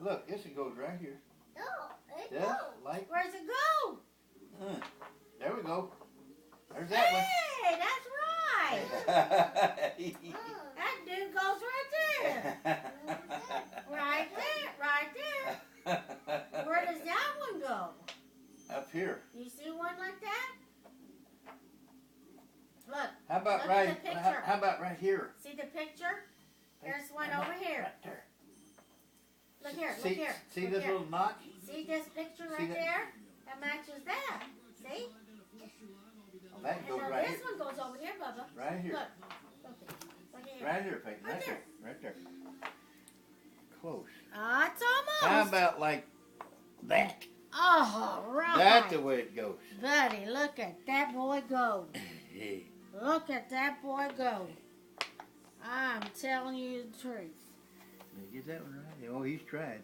Look, this one goes right here. No, it Yeah, goes. like. Where's it go? There we go. There's that one. Hey, that's right. That dude goes right there. Right there, right there. Where does that one go? Up here. You see one like that? Look. How about Look right? at the picture. How about right here? See the picture? There's one How over about here. Right there. Look here, See, look here. see look this here. little notch? See this picture See right that? there? That matches that. See? Oh, that And goes now right this here. one goes over here, Bubba. Right here. Look. Look here. Right here, Peyton. Right Right there. there. Right there. Close. It's almost. How about like that? Oh, right. That's the way it goes. Buddy, look at that boy go. Yeah. Look at that boy go. I'm telling you the truth. Did you get that one right? Oh, he's tried.